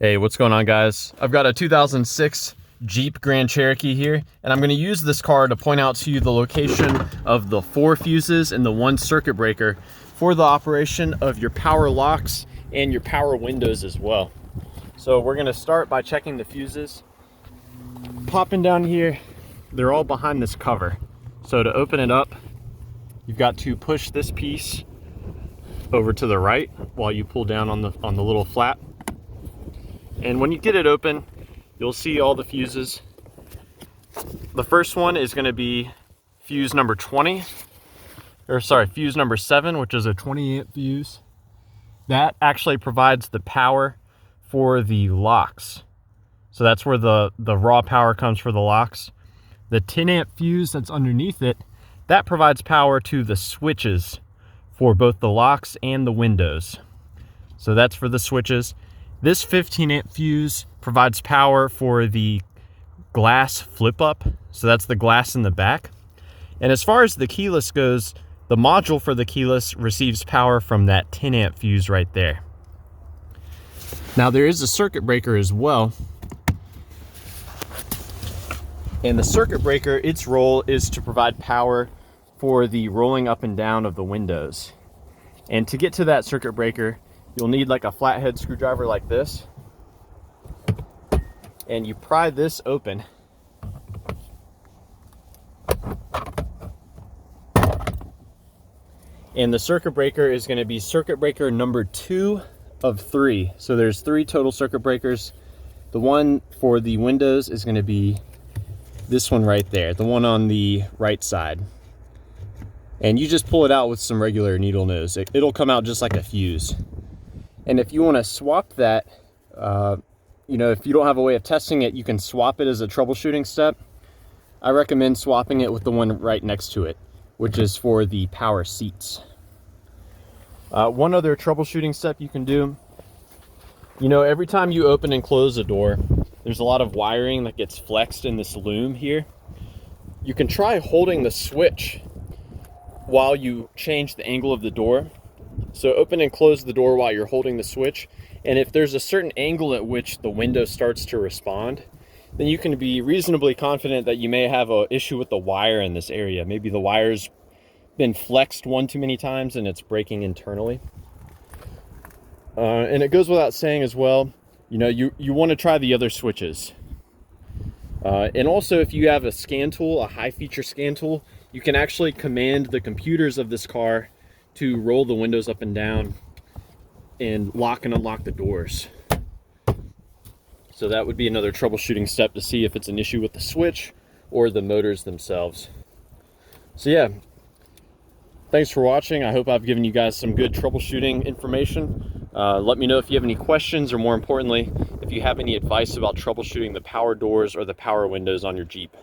Hey, what's going on, guys? I've got a 2006 Jeep Grand Cherokee here, and I'm going to use this car to point out to you the location of the 4 fuses and the 1 circuit breaker for the operation of your power locks and your power windows as well. So we're going to start by checking the fuses. Popping down here, they're all behind this cover. So to open it up, you've got to push this piece over to the right while you pull down on the little flap. And when you get it open, you'll see all the fuses. The first one is going to be fuse number 20, or sorry, fuse number 7, which is a 20 amp fuse. That actually provides the power for the locks. So that's where the raw power comes for the locks. The 10 amp fuse that's underneath it, that provides power to the switches for both the locks and the windows. So that's for the switches. This 15 amp fuse provides power for the glass flip up. So that's the glass in the back. And as far as the keyless goes, the module for the keyless receives power from that 10 amp fuse right there. Now there is a circuit breaker as well. And the circuit breaker, its role is to provide power for the rolling up and down of the windows. And to get to that circuit breaker, you'll need like a flathead screwdriver like this, and you pry this open, and the circuit breaker is going to be circuit breaker number 2 of 3. So there's 3 total circuit breakers. The one for the windows is going to be this one right there, the one on the right side, and you just pull it out with some regular needle nose. It'll come out just like a fuse. And if you want to swap that, if you don't have a way of testing it, you can swap it as a troubleshooting step. I recommend swapping it with the one right next to it, which is for the power seats. One other troubleshooting step you can do, every time you open and close a door, there's a lot of wiring that gets flexed in this loom here. You can try holding the switch while you change the angle of the door. So open and close the door while you're holding the switch, and if there's a certain angle at which the window starts to respond, then you can be reasonably confident that you may have an issue with the wire in this area. Maybe the wire's been flexed one too many times and it's breaking internally. And it goes without saying as well, you want to try the other switches. And also, if you have a scan tool, a high feature scan tool, you can actually command the computers of this car to roll the windows up and down and lock and unlock the doors. So that would be another troubleshooting step to see if it's an issue with the switch or the motors themselves. So yeah, thanks for watching. I hope I've given you guys some good troubleshooting information. Let me know if you have any questions, or more importantly, if you have any advice about troubleshooting the power doors or the power windows on your Jeep.